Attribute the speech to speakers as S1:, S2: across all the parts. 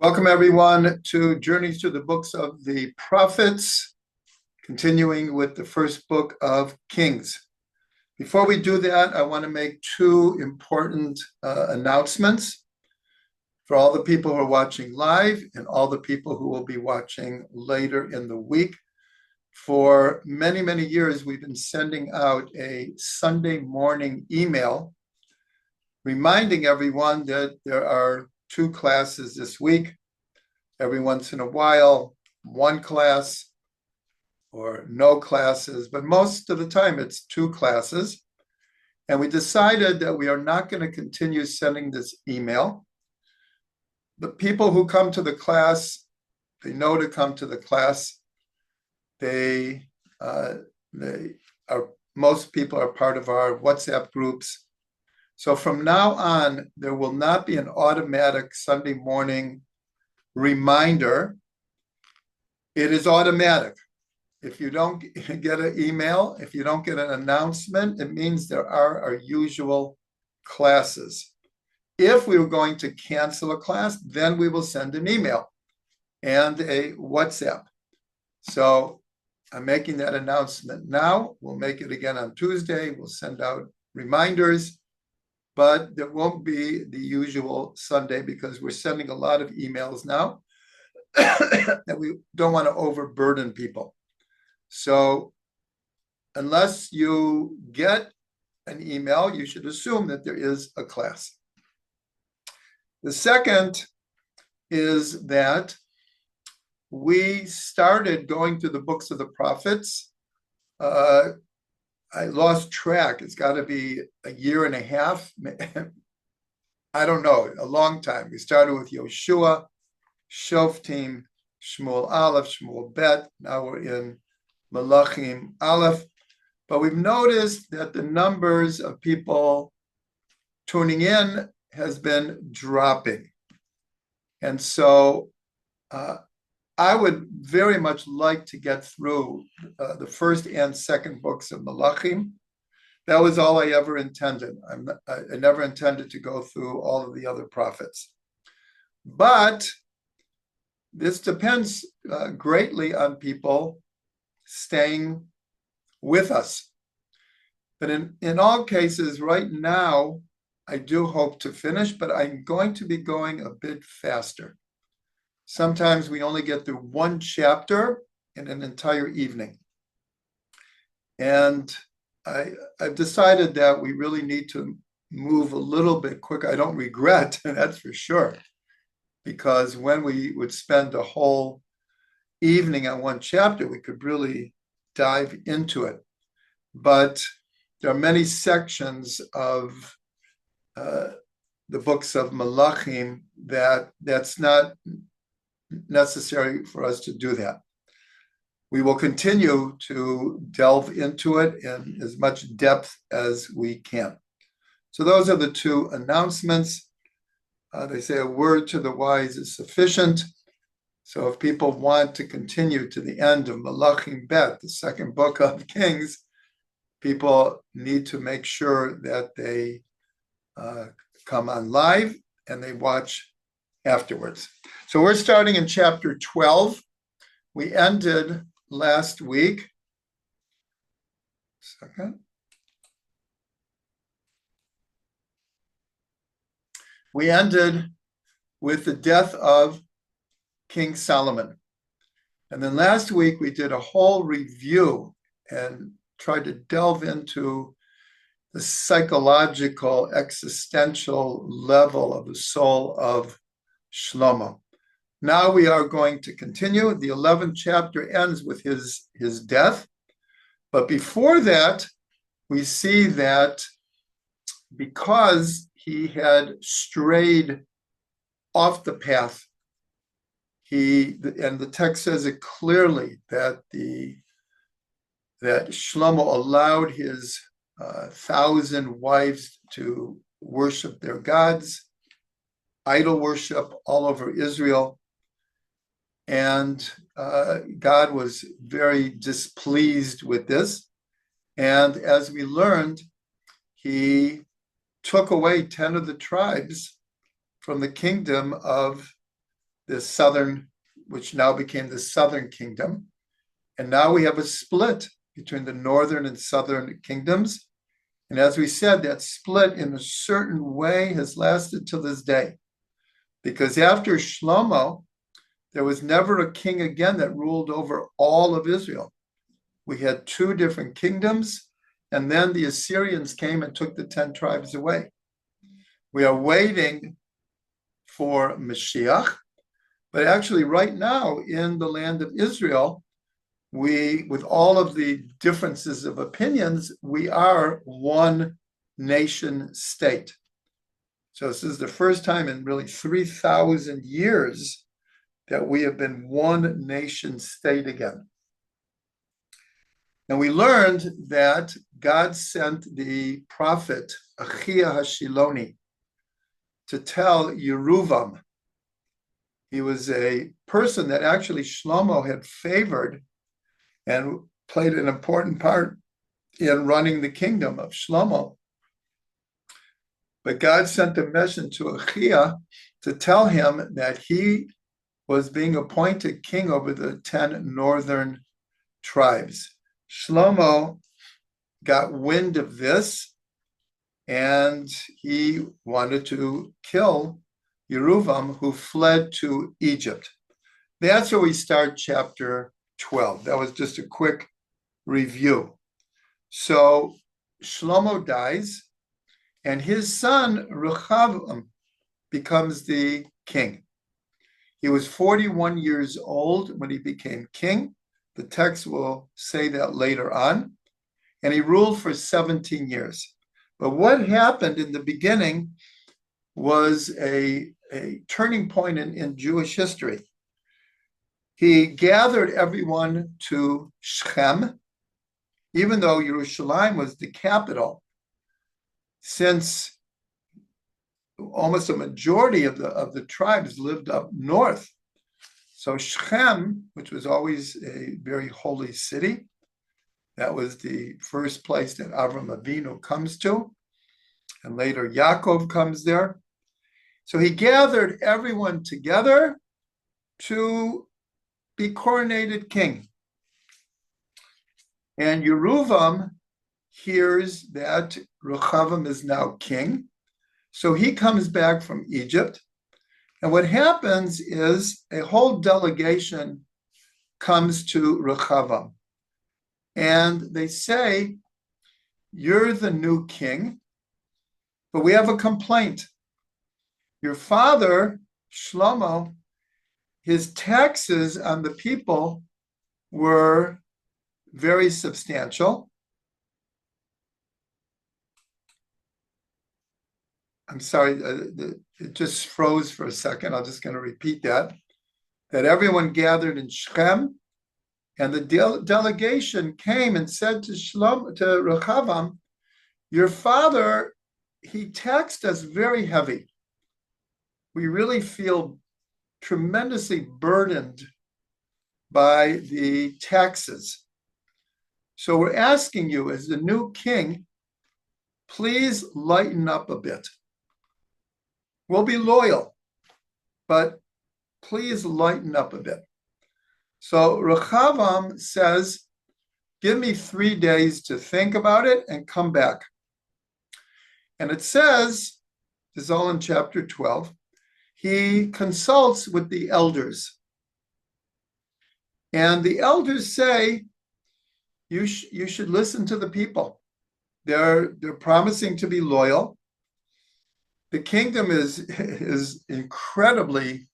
S1: Welcome, everyone, to Journeys to the Books of the Prophets, continuing with the first book of Kings. Before we do that, I want to make two important announcements for all the people who are watching live and all the people who will be watching later in the week. For many, many years, we've been sending out a Sunday morning email reminding everyone that there are two classes this week. Every once in a while, one class or no classes, but most of the time it's two classes. And we decided that we are not going to continue sending this email. The people who come to the class, they know to come to the class. Most people are part of our WhatsApp groups. So from now on, there will not be an automatic Sunday morning reminder. It is automatic. If you don't get an email, if you don't get an announcement, it means there are our usual classes. If we were going to cancel a class, then we will send an email and a WhatsApp. So I'm making that announcement now. We'll make it again on Tuesday. We'll send out reminders, but there won't be the usual Sunday because we're sending a lot of emails now that we don't want to overburden people. So unless you get an email, you should assume that there is a class. The second is that we started going through the books of the prophets. I lost track. It's got to be a year and a half. I don't know, a long time. We started with Yoshua, Shoftim, Shmuel Aleph, Shmuel Bet. Now we're in Melachim Aleph. But we've noticed that the numbers of people tuning in has been dropping. And so I would very much like to get through the first and second books of Melachim. That was all I ever intended. I never intended to go through all of the other prophets. But this depends greatly on people staying with us. But in all cases, right now, I do hope to finish, but I'm going to be going a bit faster. Sometimes we only get through one chapter in an entire evening. And I've decided that we really need to move a little bit quicker. I don't regret, that's for sure, because when we would spend a whole evening on one chapter, we could really dive into it. But there are many sections of the books of Melachim that's not necessary for us to do that. We will continue to delve into it in as much depth as we can. So those are the two announcements. They say a word to the wise is sufficient. So if people want to continue to the end of Melachim Bet, the second book of Kings, people need to make sure that they come on live and they watch afterwards. So we're starting in chapter 12. We ended last week. We ended with the death of King Solomon. And then last week we did a whole review and tried to delve into the psychological, existential level of the soul of Shlomo. Now we are going to continue. The 11th chapter ends with his death. But before that, we see that because he had strayed off the path, and the text says it clearly that Shlomo allowed his 1,000 wives to worship their gods, idol worship all over Israel. And God was very displeased with this. And as we learned, he took away 10 of the tribes from the kingdom of the southern, which now became the southern kingdom. And now we have a split between the northern and southern kingdoms. And as we said, that split in a certain way has lasted till this day. Because after Shlomo, there was never a king again that ruled over all of Israel. We had two different kingdoms, and then the Assyrians came and took the 10 tribes away. We are waiting for Mashiach, but actually right now in the land of Israel, we, with all of the differences of opinions, we are one nation state. So this is the first time in really 3,000 years that we have been one nation state again. And we learned that God sent the prophet Ahijah Hashiloni to tell Yeruvam. He was a person that actually Shlomo had favored and played an important part in running the kingdom of Shlomo. But God sent a message to Ahijah to tell him that he was being appointed king over the 10 northern tribes. Shlomo got wind of this, and he wanted to kill Yeruvam, who fled to Egypt. That's where we start chapter 12. That was just a quick review. So Shlomo dies, and his son Rehoboam becomes the king. He was 41 years old when he became king. The text will say that later on. And he ruled for 17 years. But what happened in the beginning was a turning point in Jewish history. He gathered everyone to Shechem, even though Jerusalem was the capital, since almost a majority of the tribes lived up north. So Shechem, which was always a very holy city, that was the first place that Avram Avinu comes to, and later Yaakov comes there. So he gathered everyone together to be coronated king. And Yeruvam hears that Rehoboam is now king. So he comes back from Egypt. And what happens is a whole delegation comes to Rehoboam. And they say, "You're the new king, but we have a complaint. Your father, Shlomo, his taxes on the people were very substantial." I'm sorry, it just froze for a second. I'm just going to repeat that. That everyone gathered in Shechem, and the delegation came and said to Rehoboam, "Your father, he taxed us very heavy. We really feel tremendously burdened by the taxes. So we're asking you, as the new king, please lighten up a bit. We'll be loyal, but please lighten up a bit." So Rehoboam says, "Give me 3 days to think about it and come back." And it says, this is all in chapter 12, he consults with the elders. And the elders say, you should listen to the people. They're promising to be loyal. The kingdom is incredibly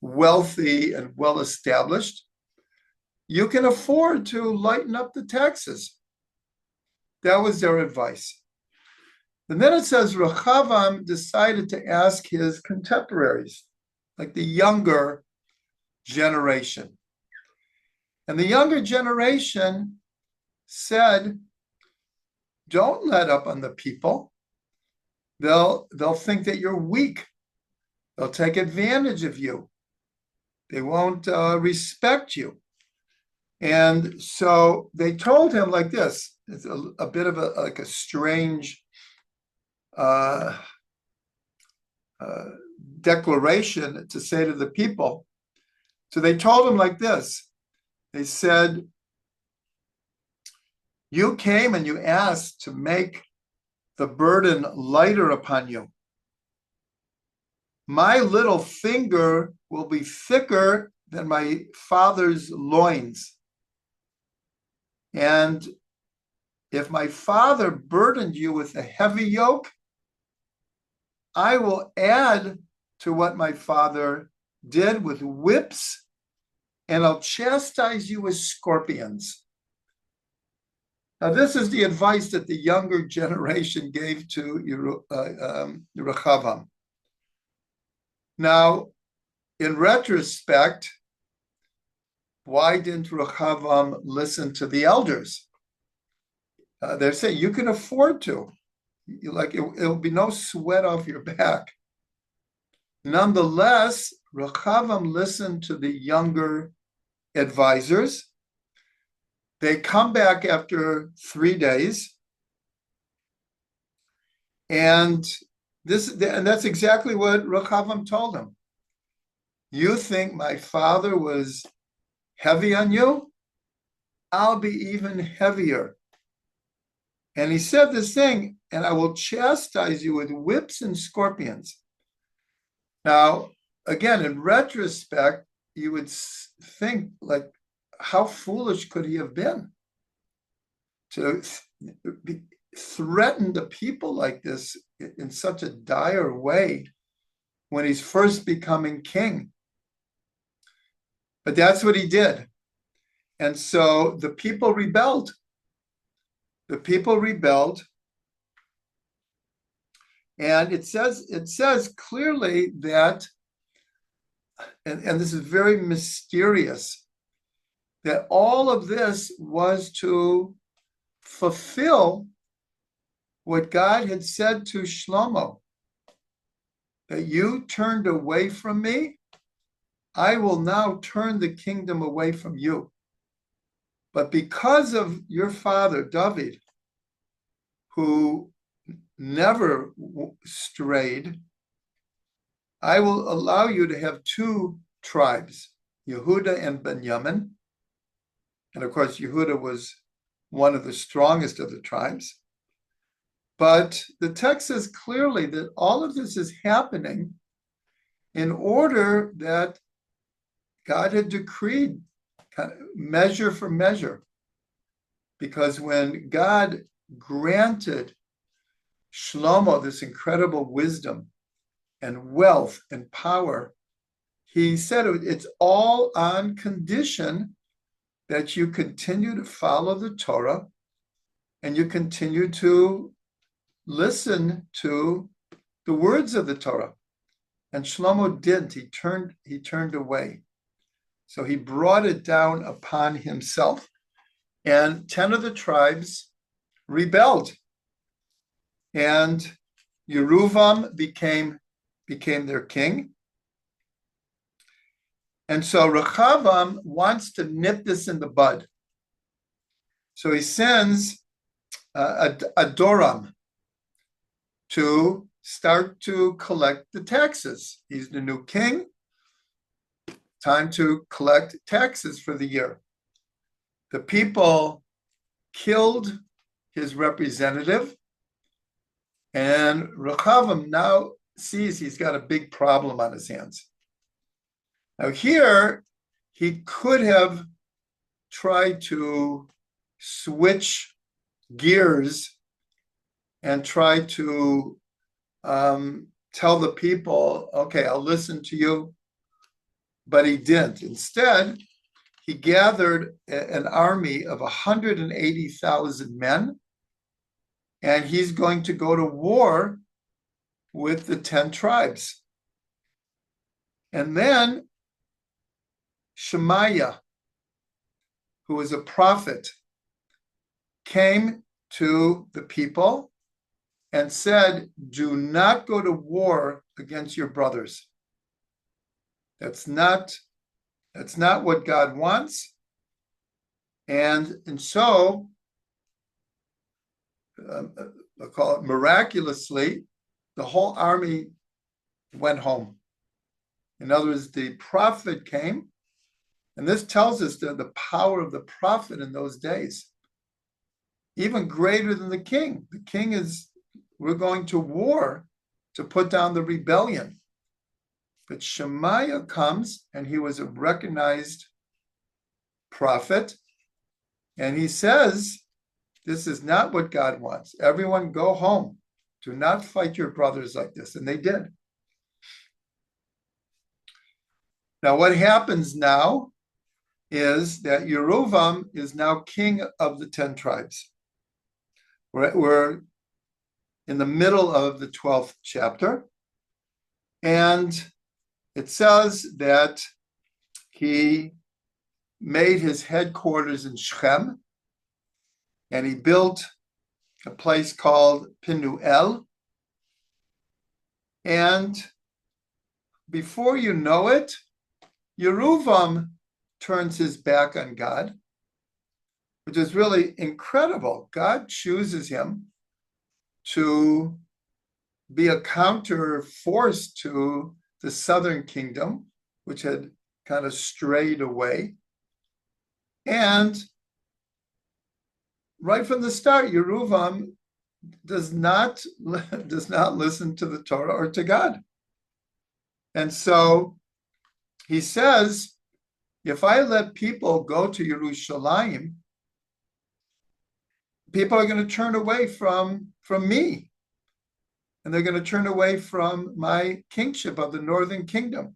S1: wealthy and well established. You can afford to lighten up the taxes. That was their advice. And then it says Rehoboam decided to ask his contemporaries, like the younger generation. And the younger generation said, "Don't let up on the people. They'll think that you're weak. They'll take advantage of you. They won't respect you." And so they told him like this. It's a bit of a strange, how declaration to say to the people. So they told him like this. They said, you came and you asked to make the burden lighter upon you. My little finger will be thicker than my father's loins. And if my father burdened you with a heavy yoke, I will add to what my father did with whips, and I'll chastise you with scorpions. Now, this is the advice that the younger generation gave to Rehoboam. Now, in retrospect, why didn't Rehoboam listen to the elders? They're saying you can afford to. It'll be no sweat off your back. Nonetheless, Rehoboam listened to the younger advisors. They come back after 3 days, and that's exactly what Rehoboam told them. You think my father was heavy on you? I'll be even heavier. And he said this thing, and I will chastise you with whips and scorpions. Now, again, in retrospect, you would think, like, how foolish could he have been to threaten the people like this in such a dire way when he's first becoming king? But that's what he did. And so the people rebelled. The people rebelled. And it says clearly that, and this is very mysterious, that all of this was to fulfill what God had said to Shlomo, that you turned away from me, I will now turn the kingdom away from you. But because of your father, David, who never strayed, I will allow you to have 2 tribes, Yehuda and Benjamin. And of course, Yehuda was one of the strongest of the tribes. But the text says clearly that all of this is happening in order that God had decreed, kind of measure for measure. Because when God granted Shlomo this incredible wisdom and wealth and power, he said it's all on condition that you continue to follow the Torah and you continue to listen to the words of the Torah. And Shlomo didn't. He turned away. So he brought it down upon himself. And 10 of the tribes rebelled. And Yeruvam became their king. And so Rehoboam wants to nip this in the bud. So he sends Adoram to start to collect the taxes. He's the new king. Time to collect taxes for the year. The people killed his representative, and Rehoboam now sees he's got a big problem on his hands. Now here, he could have tried to switch gears and try to tell the people, okay, I'll listen to you. But he didn't. Instead, he gathered an army of 180,000 men, and he's going to go to war with the 10 tribes. And then Shemaiah, who was a prophet, came to the people and said, do not go to war against your brothers. That's not what God wants. And so, I'll call it miraculously, the whole army went home. In other words, the prophet came, and this tells us that the power of the prophet in those days, even greater than the king. The king is, we're going to war to put down the rebellion. But Shemaiah comes, and he was a recognized prophet, and he says, this is not what God wants. Everyone go home. Do not fight your brothers like this. And they did. Now, what happens now is that Yeruvam is now king of the 10 tribes. We're in the middle of the 12th chapter. And it says that he made his headquarters in Shechem, and he built a place called Penuel. And before you know it, Yeruvam turns his back on God, which is really incredible. God chooses him to be a counter force to the southern kingdom, which had kind of strayed away. And right from the start, Yeruvam does not listen to the Torah or to God. And so he says, if I let people go to Yerushalayim, people are going to turn away from me. And they're going to turn away from my kingship of the northern kingdom.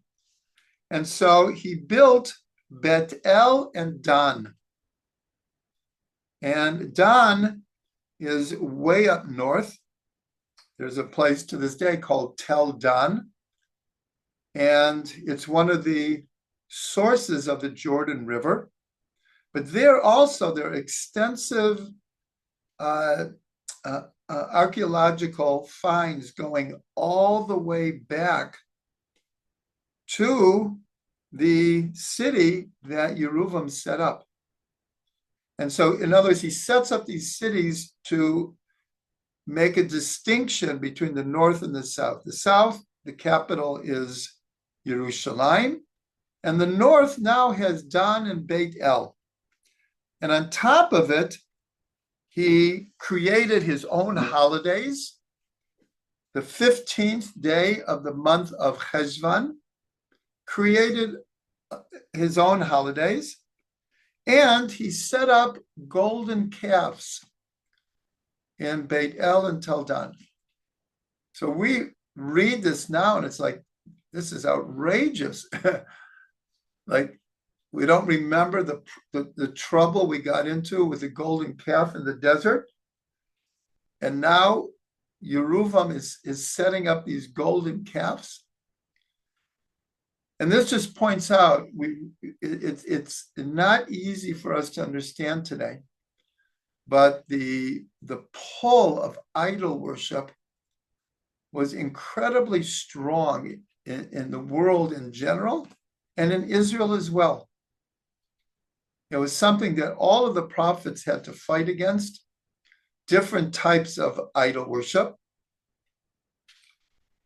S1: And so he built Bethel and Dan. And Dan is way up north. There's a place to this day called Tel Dan. And it's one of the sources of the Jordan River. But there are extensive archaeological finds going all the way back to the city that Yeruvam set up. And so, in other words, he sets up these cities to make a distinction between the north and the south. The south, the capital is Yerushalayim, and the north now has Dan and Beit El. And on top of it, he created his own holidays. The 15th day of the month of Cheshvan, created his own holidays, and he set up golden calves in Beit El and Tel Dan. So we read this now, and it's like, this is outrageous. Like, we don't remember the trouble we got into with the golden calf in the desert. And now Yeruvam is setting up these golden calves. And this just points out, it's not easy for us to understand today, but the pull of idol worship was incredibly strong in the world in general and in Israel as well. It was something that all of the prophets had to fight against, different types of idol worship.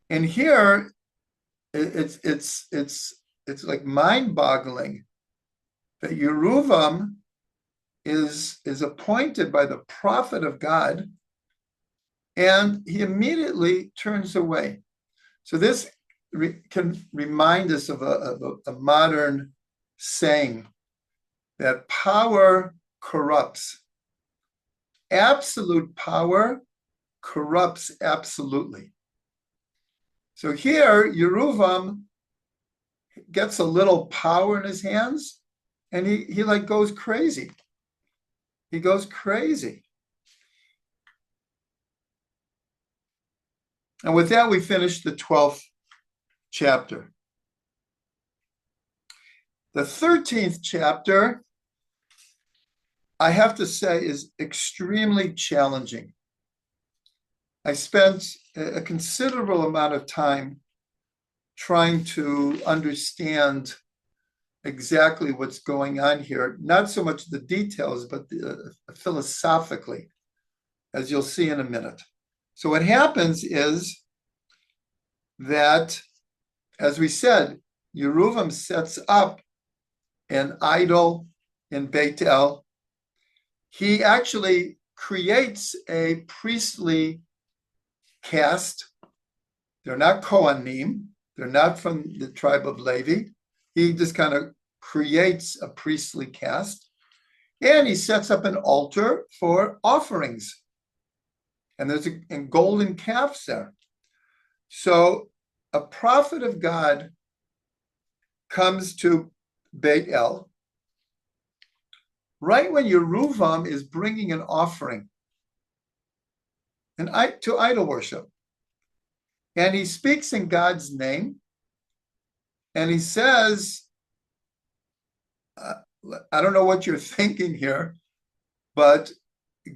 S1: And here, it's like mind-boggling that Yeruvam is appointed by the prophet of God, and he immediately turns away. So this can remind us of a modern saying that power corrupts. Absolute power corrupts absolutely. So here, Yeruvam gets a little power in his hands, and he like goes crazy. He goes crazy. And with that, we finish the 12th chapter. The 13th chapter, I have to say, is extremely challenging. I spent a considerable amount of time trying to understand exactly what's going on here, not so much the details, but philosophically, as you'll see in a minute. So what happens is that as we said, Yeruvam sets up an idol in Bethel. He actually creates a priestly caste. They're not Kohanim. They're not from the tribe of Levi. He just kind of creates a priestly caste. And he sets up an altar for offerings. And there's a golden calves there. So a prophet of God comes to Bethel right when Yeruvam is bringing an offering to idol worship. And he speaks in God's name. And he says, I don't know what you're thinking here, but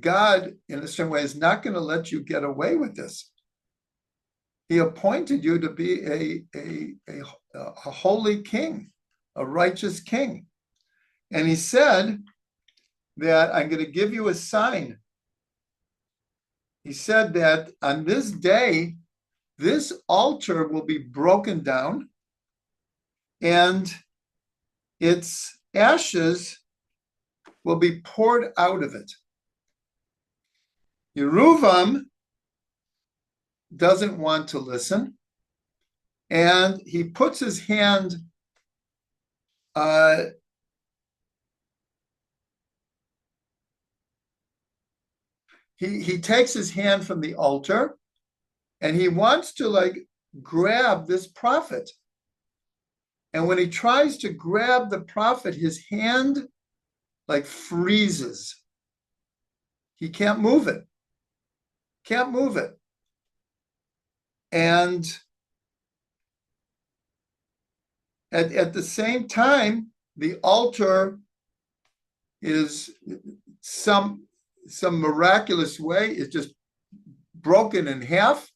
S1: God, in a certain way, is not going to let you get away with this. He appointed you to be a holy king, a righteous king. And he said that I'm going to give you a sign. He said that on this day, this altar will be broken down and its ashes will be poured out of it. Yeruvam doesn't want to listen, and he puts his hand he takes his hand from the altar, and he wants to grab this prophet. And when he tries to grab the prophet, his hand freezes. He can't move it. Can't move it. And at the same time, the altar is some miraculous way is just broken in half,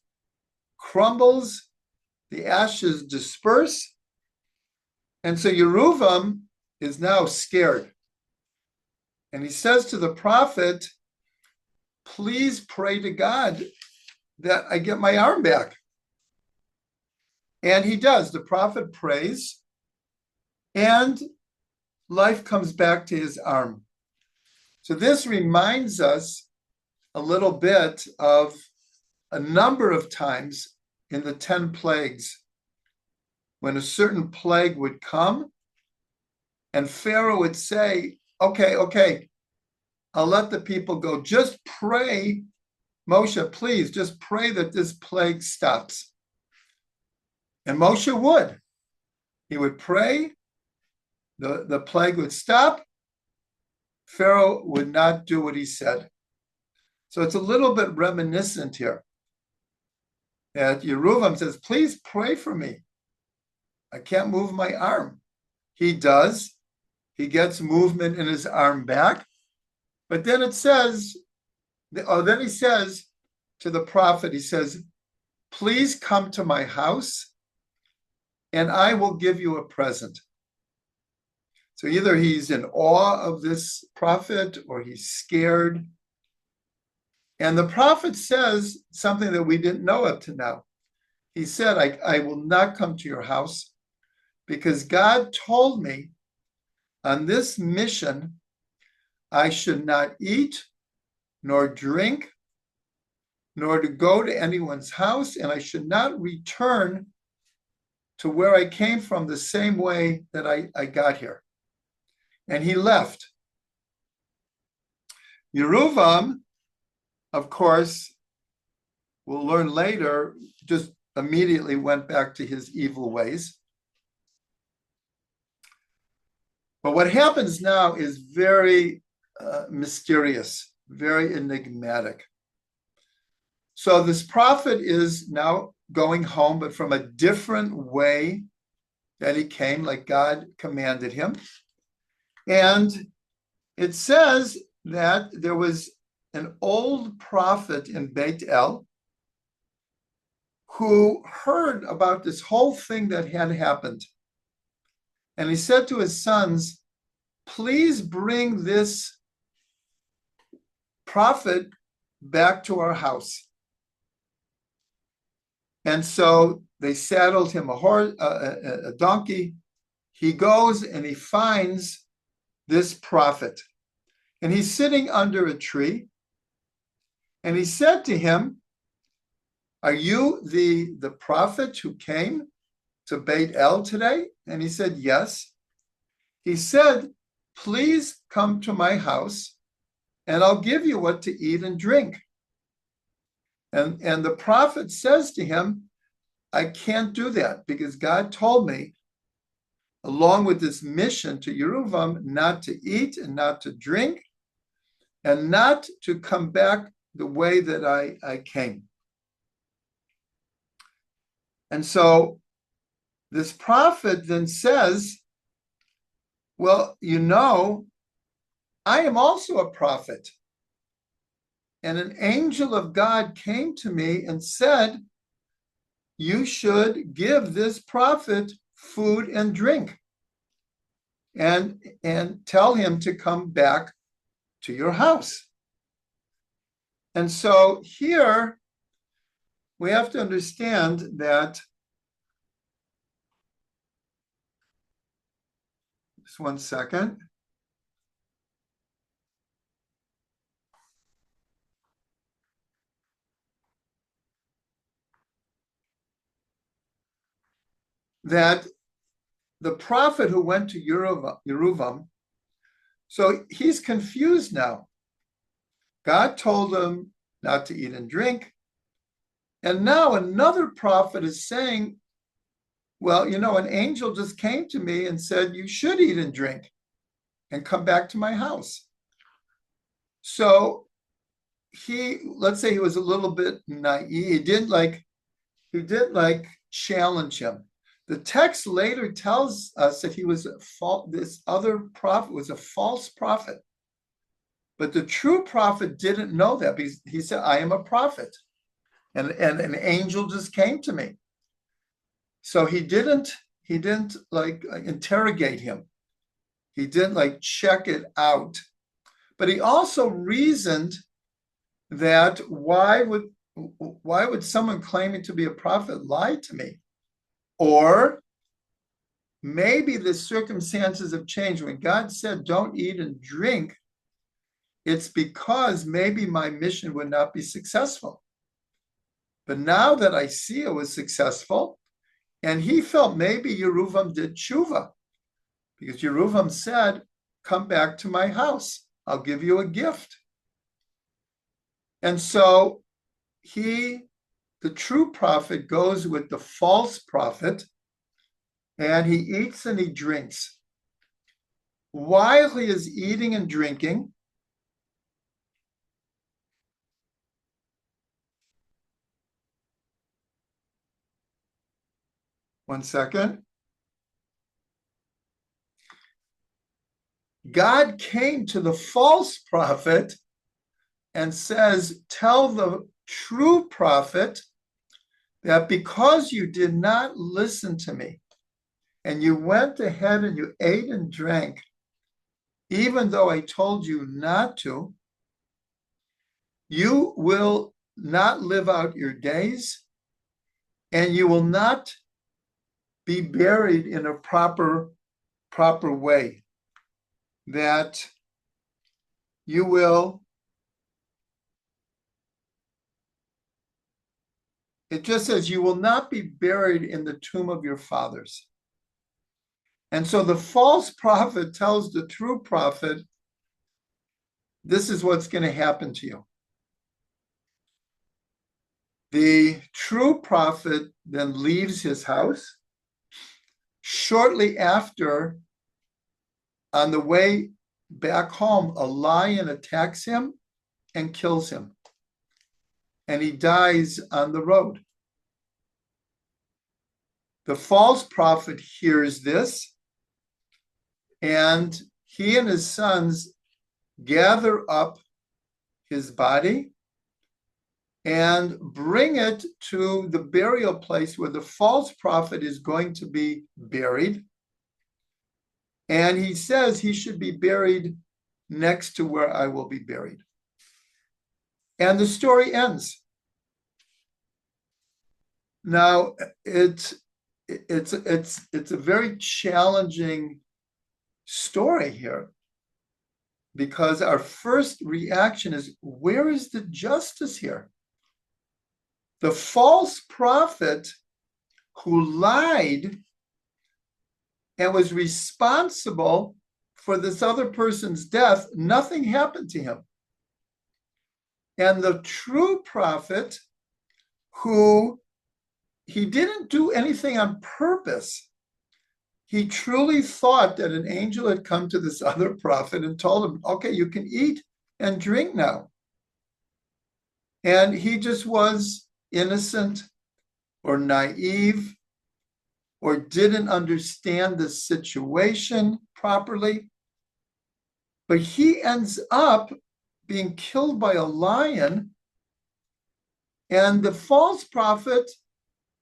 S1: crumbles, the ashes disperse. And so Yeruvam is now scared. And he says to the prophet, please pray to God that I get my arm back. And he does. The prophet prays, and life comes back to his arm. So this reminds us a little bit of a number of times in the 10 plagues when a certain plague would come and Pharaoh would say, okay, I'll let the people go. Just pray, Moshe, please, just pray that this plague stops. And Moshe would. He would pray, the plague would stop, Pharaoh would not do what he said. So it's a little bit reminiscent here. That Yeruvam says, please pray for me. I can't move my arm. He does. He gets movement in his arm back. But then it says, then he says to the prophet, he says, please come to my house and I will give you a present. So either he's in awe of this prophet or he's scared. And the prophet says something that we didn't know up to now. He said, I will not come to your house because God told me on this mission, I should not eat, nor drink, nor to go to anyone's house, and I should not return to where I came from the same way that I got here. And he left. Yeruvam, of course, we'll learn later, just immediately went back to his evil ways. But what happens now is very mysterious, very enigmatic. So this prophet is now going home, but from a different way that he came, like God commanded him. And it says that there was an old prophet in Bethel who heard about this whole thing that had happened. And he said to his sons, please bring this prophet back to our house. And so they saddled him a donkey. He goes and he finds this prophet. And he's sitting under a tree. And he said to him, "Are you the prophet who came to Beit El today?" And he said, "Yes." He said, "Please come to my house and I'll give you what to eat and drink." And the prophet says to him, "I can't do that because God told me, along with this mission to Yeruvam, not to eat and not to drink and not to come back the way that I came." And so this prophet then says, "Well, I am also a prophet. And an angel of God came to me and said, you should give this prophet food and drink and tell him to come back to your house." And so here we have to understand that, just one second. That the prophet who went to Yeruvam, so he's confused now. God told him not to eat and drink. And now another prophet is saying, well, an angel just came to me and said, you should eat and drink and come back to my house. So let's say he was a little bit naive. He didn't like challenge him. The text later tells us that this other prophet was a false prophet. But the true prophet didn't know that because he said, I am a prophet. And an angel just came to me. So he didn't interrogate him. He didn't check it out. But he also reasoned that why would someone claiming to be a prophet lie to me? Or maybe the circumstances have changed. When God said, don't eat and drink, it's because maybe my mission would not be successful. But now that I see it was successful, and he felt maybe Yeruvam did tshuva, because Yeruvam said, come back to my house. I'll give you a gift. And so the true prophet goes with the false prophet, and he eats and he drinks. While he is eating and drinking, one second, God came to the false prophet and says, tell the true prophet that because you did not listen to me and you went ahead and you ate and drank, even though I told you not to, you will not live out your days and you will not be buried in a proper way. That you will, it just says you will not be buried in the tomb of your fathers. And so the false prophet tells the true prophet, this is what's going to happen to you. The true prophet then leaves his house. Shortly after, on the way back home, a lion attacks him and kills him. And he dies on the road. The false prophet hears this, and he and his sons gather up his body and bring it to the burial place where the false prophet is going to be buried. And he says he should be buried next to where I will be buried. And the story ends. Now, it's a very challenging story here, because our first reaction is, where is the justice here? The false prophet who lied and was responsible for this other person's death, nothing happened to him. And the true prophet, who he didn't do anything on purpose. He truly thought that an angel had come to this other prophet and told him, okay, you can eat and drink now. And he just was innocent or naive or didn't understand the situation properly. But he ends up being killed by a lion, and the false prophet,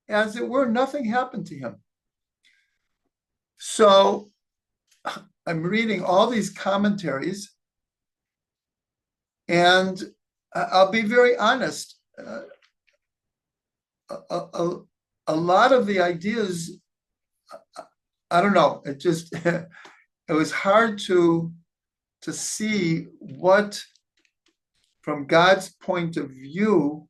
S1: as it were, nothing happened to him. So I'm reading all these commentaries, and I'll be very honest. A lot of the ideas, I don't know, it just, it was hard to see what, from God's point of view,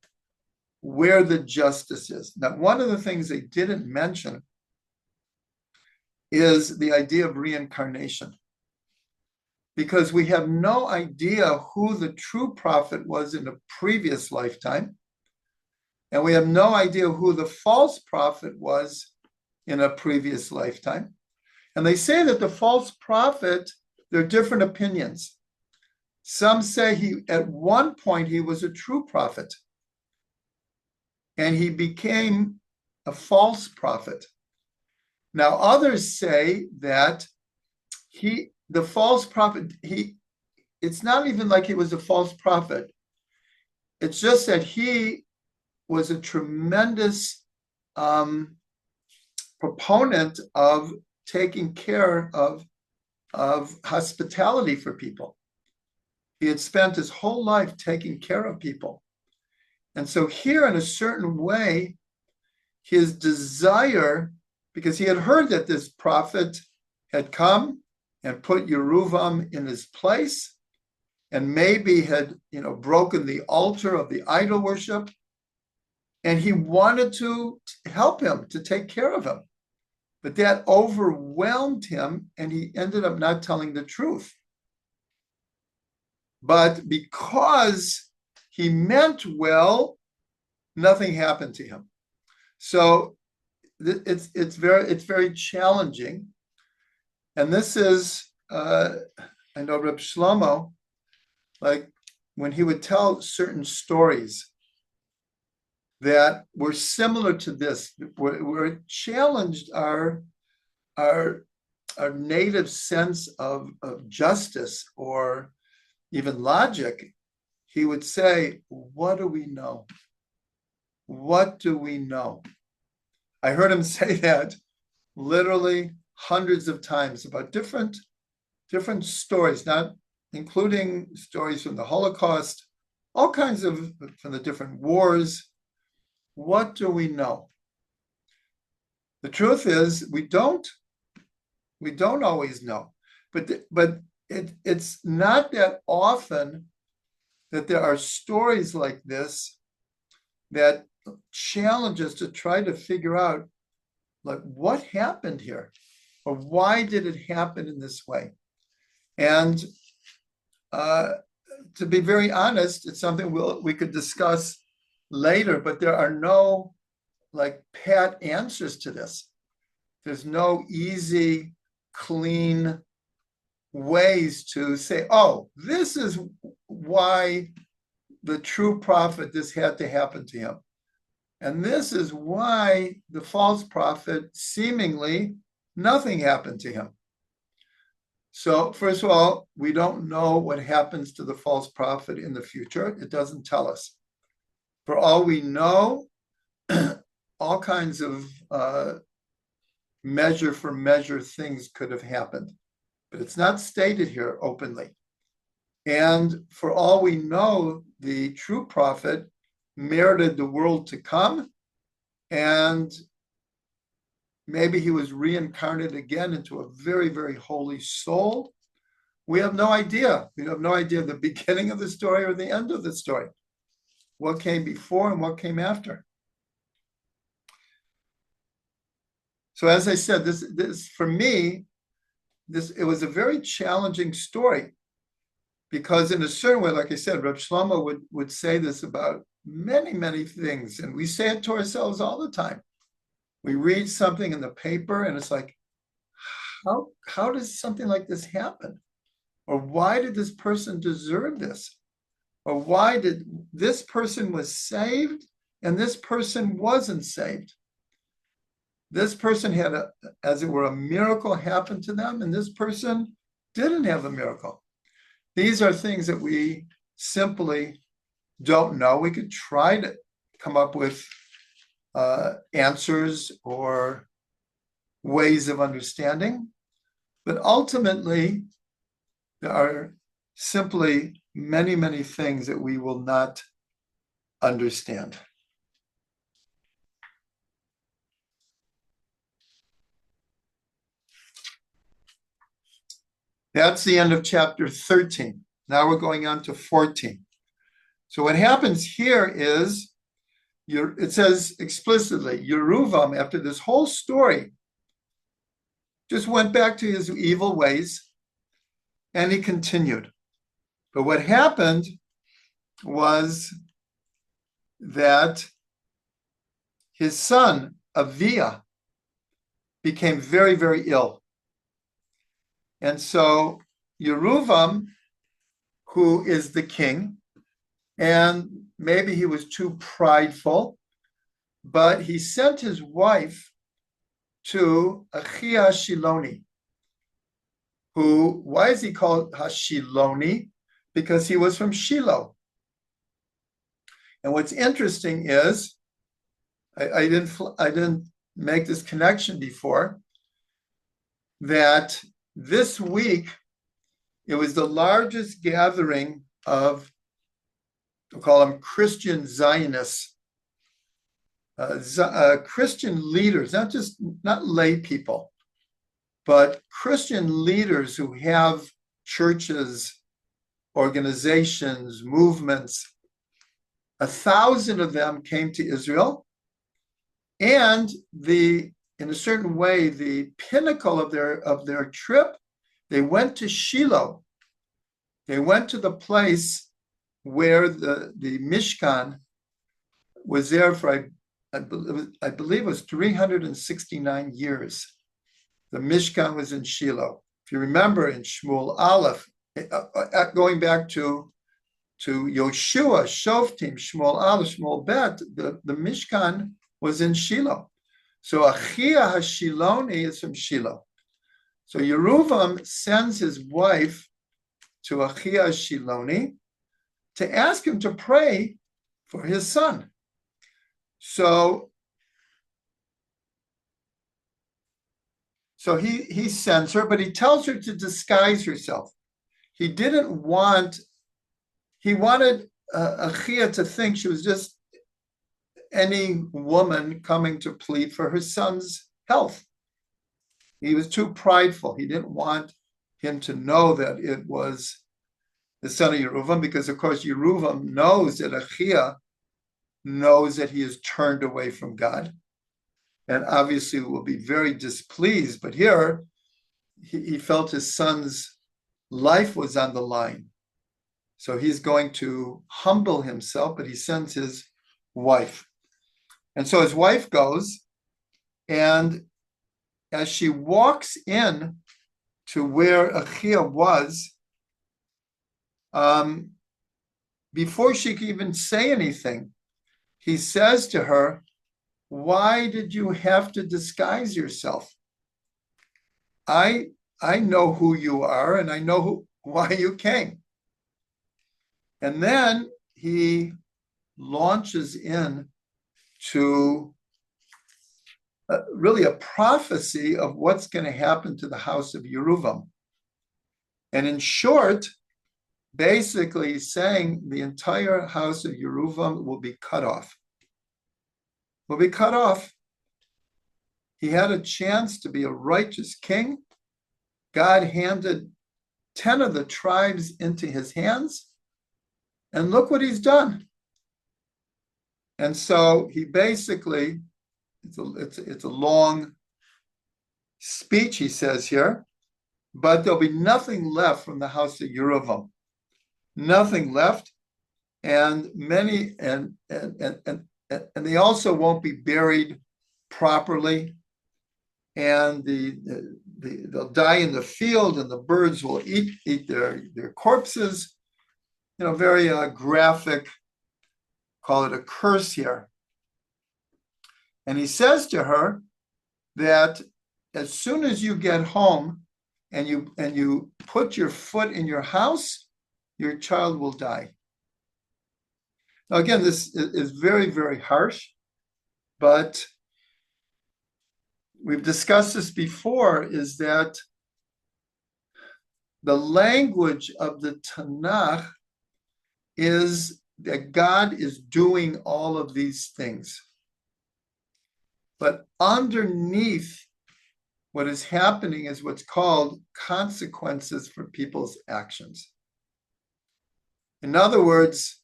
S1: where the justice is. Now, one of the things they didn't mention is the idea of reincarnation, because we have no idea who the true prophet was in a previous lifetime, and we have no idea who the false prophet was in a previous lifetime. And they say that the false prophet, there are different opinions. Some say at one point he was a true prophet, and he became a false prophet. Now, others say that the false prophet, it's not even like he was a false prophet. It's just that he was a tremendous proponent of taking care of hospitality for people. He had spent his whole life taking care of people. And so here, in a certain way, his desire, because he had heard that this prophet had come and put Yeruvam in his place, and maybe had, broken the altar of the idol worship, and he wanted to help him, to take care of him. But that overwhelmed him, and he ended up not telling the truth. But because he meant well, nothing happened to him. So it's very challenging. And this is, I know Reb Shlomo, like when he would tell certain stories that were similar to this, where it challenged our native sense of justice or even logic, he would say, what do we know? What do we know? I heard him say that literally hundreds of times about different stories, not including stories from the Holocaust, all kinds of, from the different wars. What do we know? The truth is, we don't always know, but it's not that often that there are stories like this that challenge us to try to figure out, like, what happened here, or why did it happen in this way? And to be very honest, it's something we could discuss later, but there are no like pat answers to this. There's no easy, clean ways to say, oh, this is why the true prophet, this had to happen to him. And this is why the false prophet, seemingly nothing happened to him. So first of all, we don't know what happens to the false prophet in the future. It doesn't tell us. For all we know, all kinds of measure for measure things could have happened, but it's not stated here openly. And for all we know, the true prophet merited the world to come, and maybe he was reincarnated again into a very, very holy soul. We have no idea. We have no idea the beginning of the story or the end of the story. What came before and what came after. So as I said, this for me, it was a very challenging story, because in a certain way, like I said, Reb Shlomo would say this about many, many things, and we say it to ourselves all the time. We read something in the paper and it's like, how does something like this happen? Or why did this person deserve this? Or why did this person was saved and this person wasn't saved? This person had, as it were, a miracle happen to them, and this person didn't have a miracle. These are things that we simply don't know. We could try to come up with answers or ways of understanding, but ultimately there are simply many, many things that we will not understand. That's the end of chapter 13. Now we're going on to 14. So what happens here is, it says explicitly, Yeruvam, after this whole story, just went back to his evil ways, and he continued. But what happened was that his son, Abijah, became very, very ill. And so Yeruvam, who is the king, and maybe he was too prideful, but he sent his wife to Ahijah Shiloni, who, why is he called Hashiloni? Because he was from Shiloh. And what's interesting is, I didn't make this connection before, that this week it was the largest gathering of, we'll call them Christian Zionists, Christian leaders, not lay people, but Christian leaders who have churches, organizations, movements. 1,000 of them came to Israel, and in a certain way, the pinnacle of their trip, they went to Shiloh. They went to the place where the Mishkan was there for, I believe it was 369 years. The Mishkan was in Shiloh. If you remember in Shmuel Aleph, going back to Yoshua, Shoftim, Shmuel Aleph, Shmuel Bet, the Mishkan was in Shiloh. So Ahijah Hashiloni is from Shiloh. So Yeruvam sends his wife to Ahijah Shiloni to ask him to pray for his son. So he sends her, but he tells her to disguise herself. He wanted Ahijah to think she was just any woman coming to plead for her son's health. He was too prideful. He didn't want him to know that it was the son of Yeruvam, because of course Yeruvam knows that Ahijah knows that he has turned away from God, and obviously will be very displeased. But here he felt his son's life was on the line. So he's going to humble himself, but he sends his wife. And so his wife goes, and as she walks in to where Ahijah was, before she can even say anything, he says to her, "Why did you have to disguise yourself? I know who you are, and I know why you came." And then he launches in to really a prophecy of what's going to happen to the house of Yeruvam. And in short, basically saying the entire house of Yeruvam will be cut off. will be cut off. He had a chance to be a righteous king. God handed 10 of the tribes into his hands, and look what he's done. And so he basically, it's a long speech, he says here, but there'll be nothing left from the house of Yeruvam. Nothing left. And many, and they also won't be buried properly. And they'll die in the field, and the birds will eat their corpses. Very graphic, call it a curse here. And he says to her that as soon as you get home and you put your foot in your house, your child will die. Now, again, this is very, very harsh, but we've discussed this before, is that the language of the Tanakh is that God is doing all of these things. But underneath what is happening is what's called consequences for people's actions. In other words,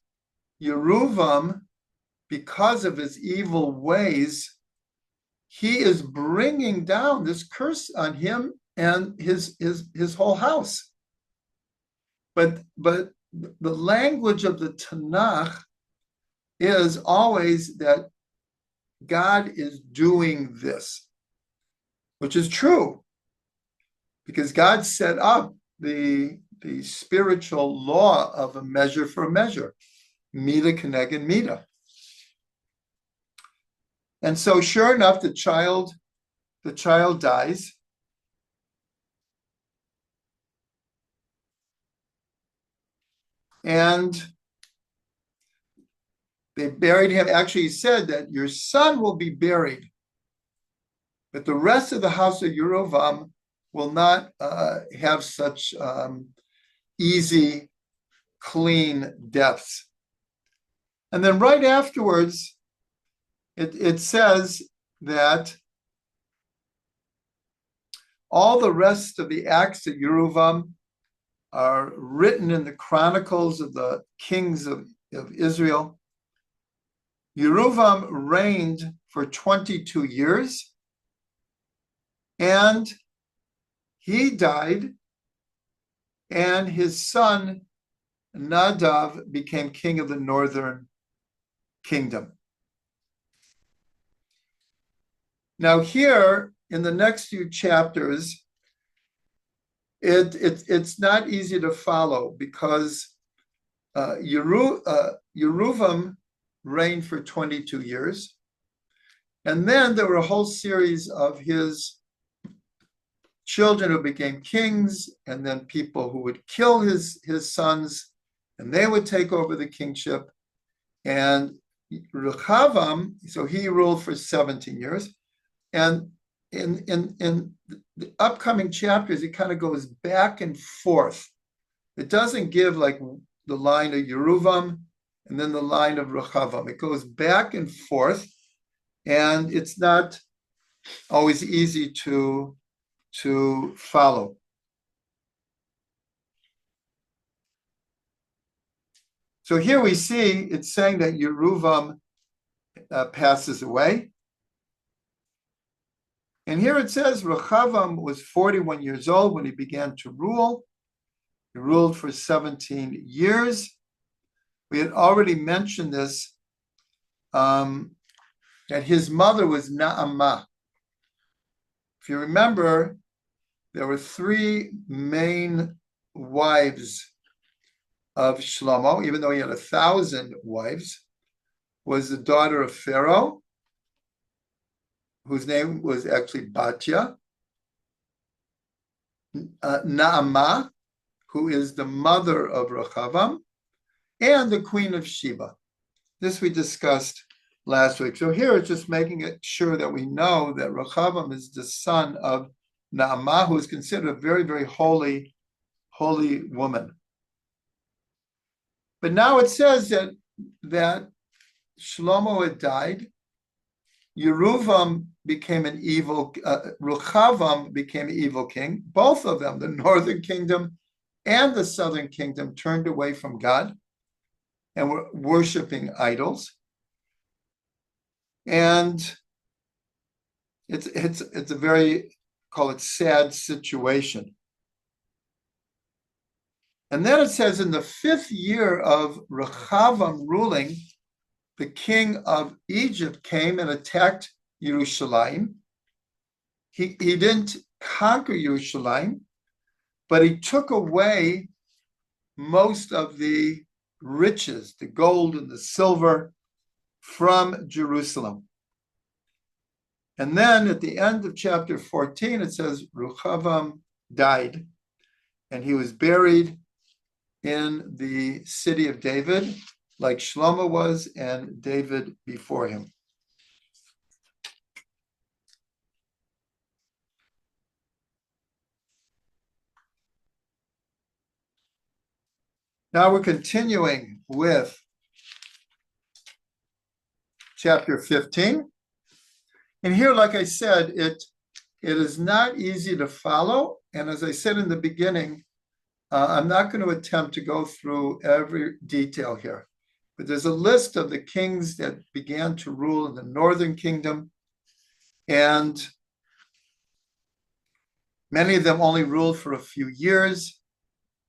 S1: Yeruvam, because of his evil ways, he is bringing down this curse on him and his whole house. But the language of the Tanakh is always that God is doing this, which is true, because God set up the spiritual law of a measure for a measure, mida keneged mida. And so, sure enough, the child dies. And they buried him. Actually, he said that your son will be buried, but the rest of the house of Yeruvam will not have such easy, clean deaths. And then right afterwards, it says that all the rest of the acts of Yeruvam are written in the chronicles of the kings of Israel. Yeruvam reigned for 22 years, and he died, and his son Nadav became king of the northern kingdom. Now here, in the next few chapters, it's not easy to follow, because Yeruvam reigned for 22 years. And then there were a whole series of his children who became kings, and then people who would kill his sons, and they would take over the kingship. And Rehoboam, so he ruled for 17 years. And in the upcoming chapters, it kind of goes back and forth. It doesn't give like the line of Yeruvam and then the line of Rehoboam. It goes back and forth, and it's not always easy to follow. So here we see it's saying that Yeruvam passes away. And here it says Rehoboam was 41 years old when he began to rule. He ruled for 17 years. We had already mentioned this, that his mother was Naamah. If you remember, there were three main wives of Shlomo, even though he had 1,000 wives. Was the daughter of Pharaoh, whose name was actually Bathsheba, Naamah, who is the mother of Rehoboam, and the queen of Sheba. This we discussed last week. So here it's just making it sure that we know that Rehoboam is the son of Naamah, who is considered a very, very holy woman. But now it says that Shlomo had died, Yeruvam became an evil, Rehoboam became an evil king. Both of them, the northern kingdom and the southern kingdom, turned away from God and were worshiping idols. And it's a very, call it, sad situation. And then it says, in the 5th year of Rehoboam ruling, the king of Egypt came and attacked Jerusalem. He didn't conquer Jerusalem, but he took away most of the riches, the gold and the silver, from Jerusalem. And then at the end of chapter 14, it says Rehoboam died, and he was buried in the city of David, like Shlomo was and David before him. Now we're continuing with chapter 15. And here, like I said, it is not easy to follow. And as I said in the beginning, I'm not going to attempt to go through every detail here. But there's a list of the kings that began to rule in the northern kingdom. And many of them only ruled for a few years.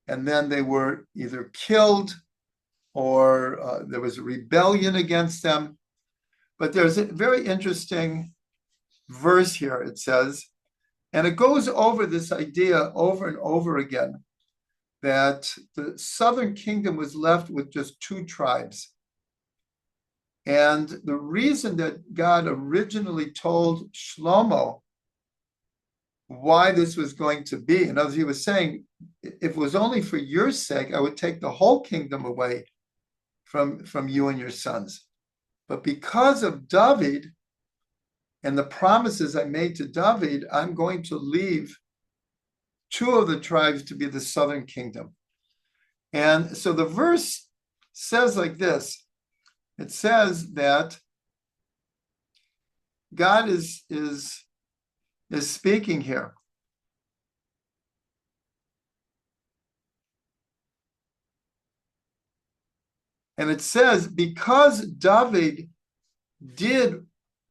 S1: And then they were either killed or there was a rebellion against them. But there's a very interesting verse here, it says, and it goes over this idea over and over again, that the southern kingdom was left with just 2 tribes. And the reason that God originally told Shlomo why this was going to be, and as he was saying, if it was only for your sake, I would take the whole kingdom away from you and your sons. But because of David and the promises I made to David, I'm going to leave 2 of the tribes to be the southern kingdom. And so the verse says like this. It says that God is speaking here. And it says, because David did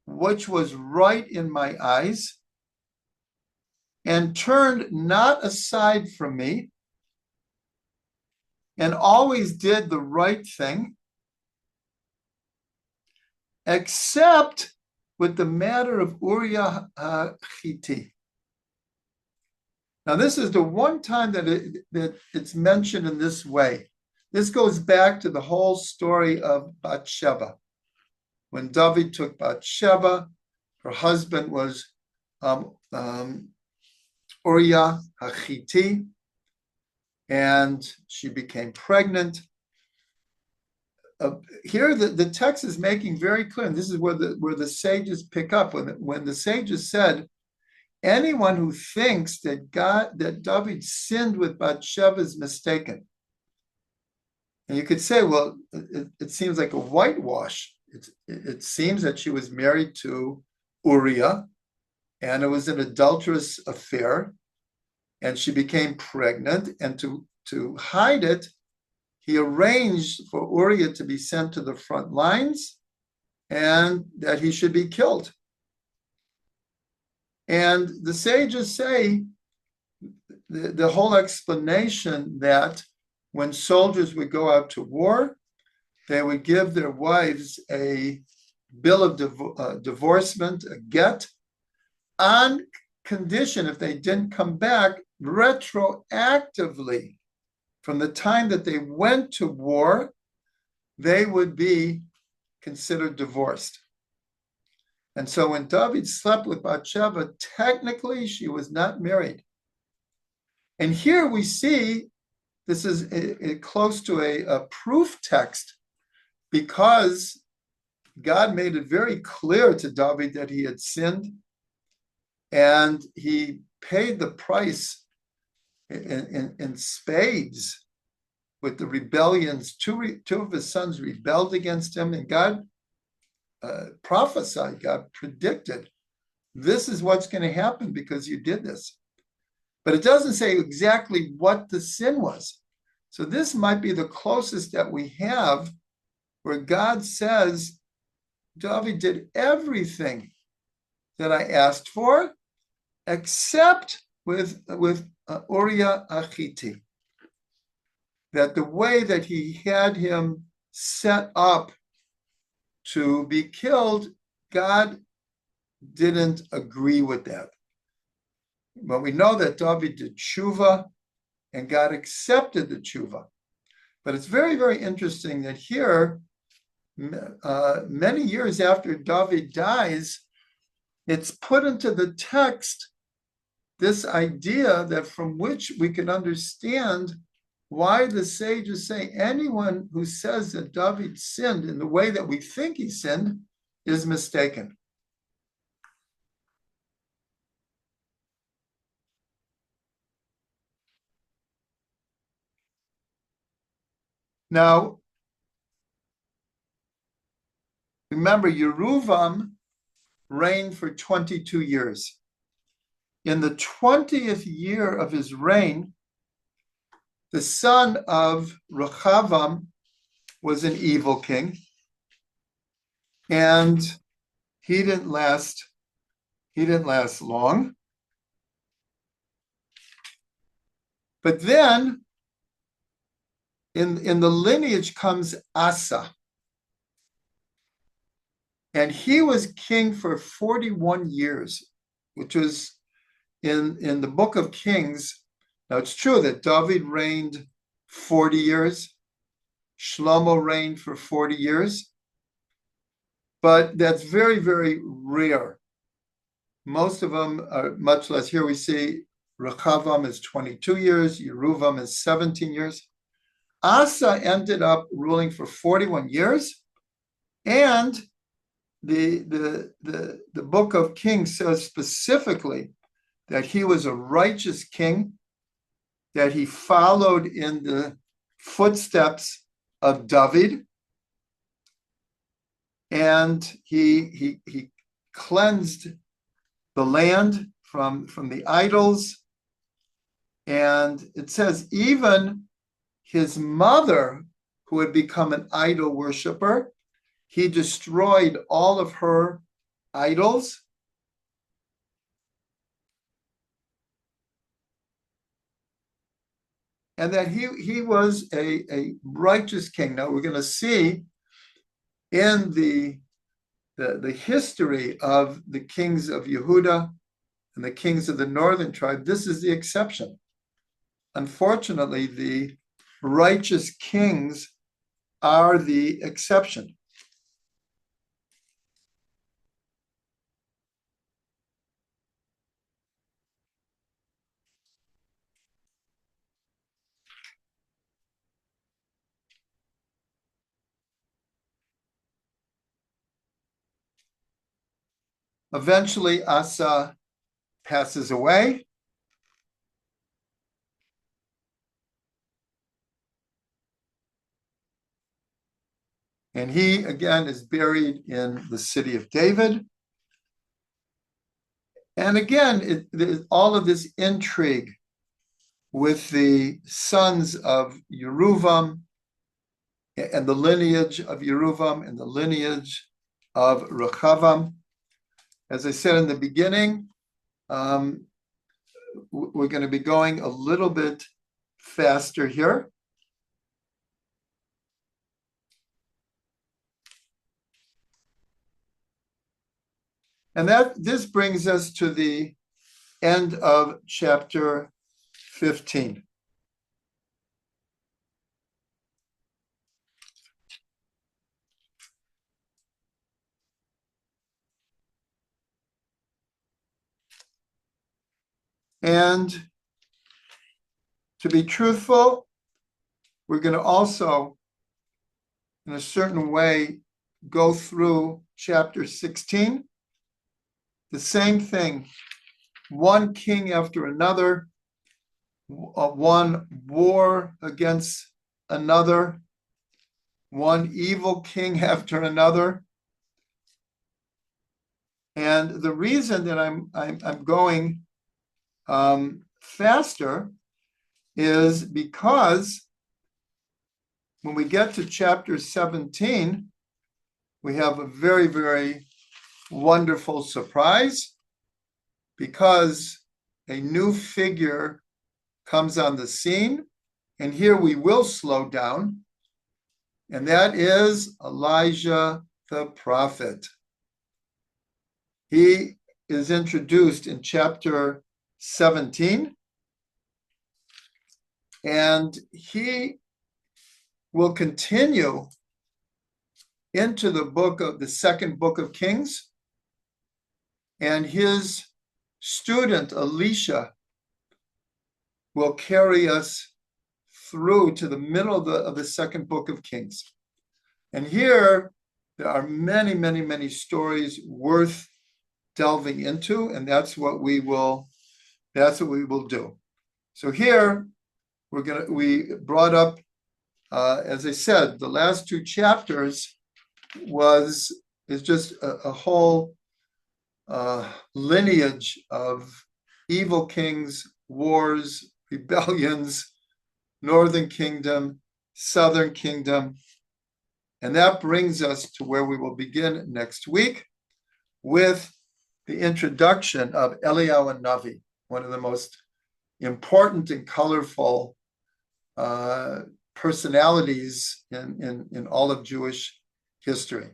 S1: which was right in my eyes, and turned not aside from me, and always did the right thing, except with the matter of Uriah Hittite. Now, this is the one time that it's mentioned in this way. This goes back to the whole story of Bathsheba. When David took Bathsheba, her husband was Uriah Hittite, and she became pregnant. Here, the text is making very clear, and this is where the sages pick up, when the sages said, anyone who thinks that David sinned with Bathsheba is mistaken. And you could say, well, it seems like a whitewash. It seems that she was married to Uriah, and it was an adulterous affair, and she became pregnant, and to hide it, he arranged for Uriah to be sent to the front lines and that he should be killed. And the sages say the whole explanation that when soldiers would go out to war, they would give their wives a bill of divorcement, a get, on condition if they didn't come back retroactively from the time that they went to war, they would be considered divorced. And so when David slept with Bathsheba, technically she was not married. And here we see this is close to a proof text, because God made it very clear to David that he had sinned, and he paid the price in spades with the rebellions. Two of his sons rebelled against him, and God prophesied, God predicted, this is what's going to happen because you did this. But it doesn't say exactly what the sin was. So this might be the closest that we have where God says, David did everything that I asked for, except with Uriah Achiti. That the way that he had him set up to be killed, God didn't agree with that. But we know that David did tshuva, and God accepted the tshuva. But it's very, very interesting that here, many years after David dies, it's put into the text this idea that from which we can understand why the sages say anyone who says that David sinned in the way that we think he sinned is mistaken. Now, remember, Yeruvam reigned for 22 years. In the 20th year of his reign, the son of Rehoboam was an evil king, and he didn't last long. But then in the lineage comes Asa. And he was king for 41 years, which was in the book of Kings. Now, it's true that David reigned 40 years. Shlomo reigned for 40 years. But that's very, very rare. Most of them are much less. Here we see Rehoboam is 22 years. Yeruvam is 17 years. Asa ended up ruling for 41 years. And the book of Kings says specifically that he was a righteous king, that he followed in the footsteps of David, and he cleansed the land from the idols. And it says even his mother, who had become an idol worshiper, he destroyed all of her idols. And that he was a righteous king. Now we're going to see in the history of the kings of Yehuda and the kings of the northern tribe, this is the exception. Unfortunately, the righteous kings are the exception. Eventually, Asa passes away. And he, again, is buried in the city of David. And again, all of this intrigue with the sons of Yeruvam and the lineage of Yeruvam and the lineage of Rehoboam. As I said in the beginning, we're going to be going a little bit faster here. And this brings us to the end of chapter 15. And to be truthful, we're going to also, in a certain way, go through chapter 16. The same thing, one king after another, one war against another, one evil king after another. And the reason that I'm going faster is because when we get to chapter 17, we have a very, very wonderful surprise, because a new figure comes on the scene. And here we will slow down, and that is Elijah the prophet. He is introduced in chapter 17, and he will continue into the second book of Kings, and his student Elisha will carry us through to the middle of the second book of Kings. And here there are many, many, many stories worth delving into, and that's what we will do. So here we brought up, as I said, the last two chapters is just a whole lineage of evil kings, wars, rebellions, northern kingdom, southern kingdom. And that brings us to where we will begin next week with the introduction of Eliyahu Navi, one of the most important and colorful personalities in all of Jewish history.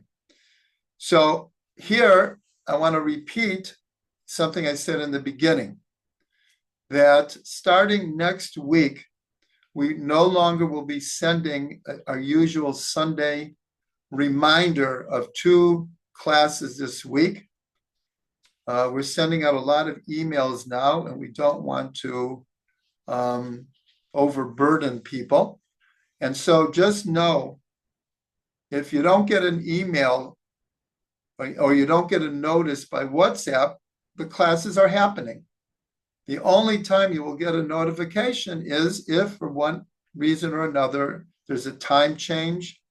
S1: So here I want to repeat something I said in the beginning, that starting next week, we no longer will be sending our usual Sunday reminder of 2 classes this week. We're sending out a lot of emails now, and we don't want to overburden people. And so just know, if you don't get an email or you don't get a notice by WhatsApp, the classes are happening. The only time you will get a notification is if, for one reason or another, there's a time change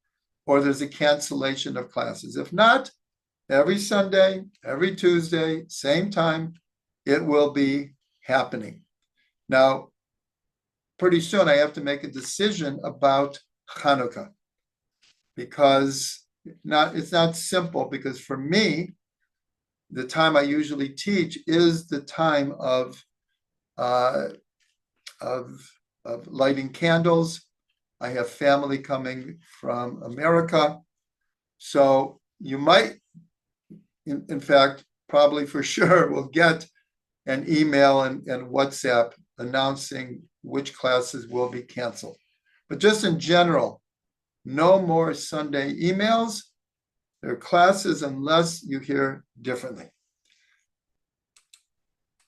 S1: or there's a cancellation of classes. If not, every Sunday, every Tuesday, same time, it will be happening. Now, pretty soon I have to make a decision about Chanukah, because it's not simple, because for me, the time I usually teach is the time of lighting candles. I have family coming from America. So you might, in fact, probably for sure, will get an email and WhatsApp announcing which classes will be canceled. But just in general, no more Sunday emails. There are classes unless you hear differently.